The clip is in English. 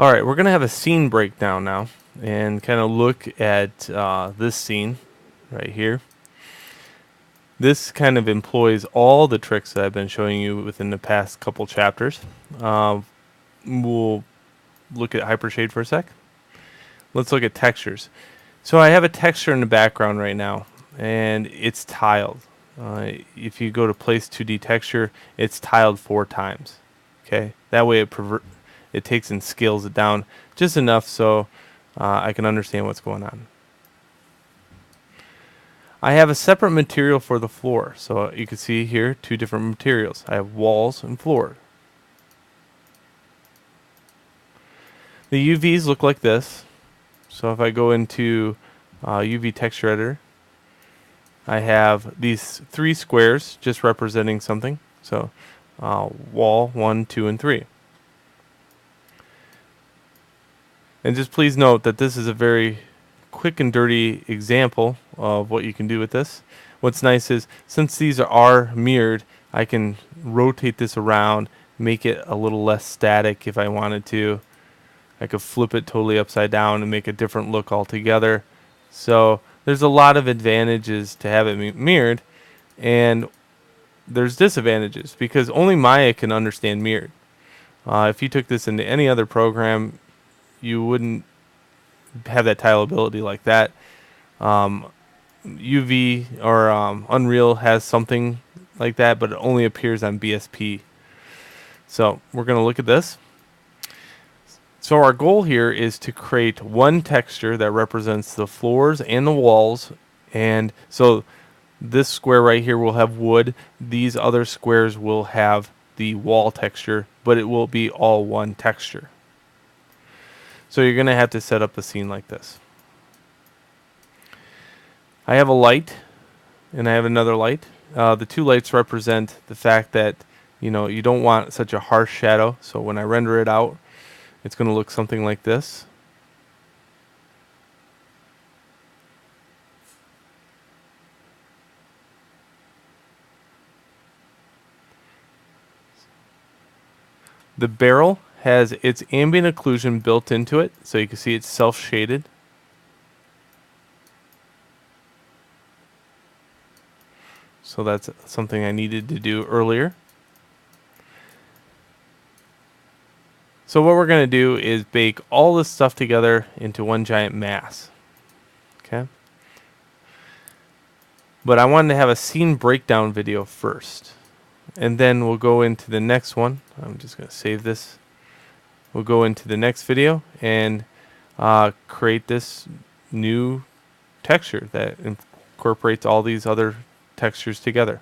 Alright, we're going to have a scene breakdown now and kind of look at this scene right here. This kind of employs all the tricks that I've been showing you within the past couple chapters. We'll look at Hypershade for a sec. Let's look at textures. So I have a texture in the background right now, and it's tiled. If you go to Place 2D Texture, it's tiled 4 times. Okay, that way it takes and scales it down just enough so I can understand what's going on. I have a separate material for the floor, so you can see here 2 different materials. I have walls and floor. The UVs look like this. So if I go into UV texture editor, I have these 3 squares just representing something. So wall 1, 2, and 3. And just please note that this is a very quick and dirty example of what you can do with this. What's nice is since these are mirrored, I can rotate this around, make it a little less static if I wanted to. I could flip it totally upside down and make a different look altogether. So there's a lot of advantages to have it mirrored, and there's disadvantages because only Maya can understand mirrored. If you took this into any other program, you wouldn't have that tile ability like that. UV or Unreal has something like that, but it only appears on BSP. So we're going to look at this. So our goal here is to create one texture that represents the floors and the walls. And so this square right here will have wood. These other squares will have the wall texture, but it will be all one texture. So you're going to have to set up a scene like this. I have a light and I have another light. The 2 lights represent the fact that you don't want such a harsh shadow. So when I render it out, it's going to look something like this. The barrel has its ambient occlusion built into it, so you can see it's self-shaded. So that's something I needed to do earlier. So what we're going to do is bake all this stuff together into one giant mass. Okay. But I wanted to have a scene breakdown video first. And then we'll go into the next one. I'm just going to save this. We'll go into the next video and create this new texture that incorporates all these other textures together.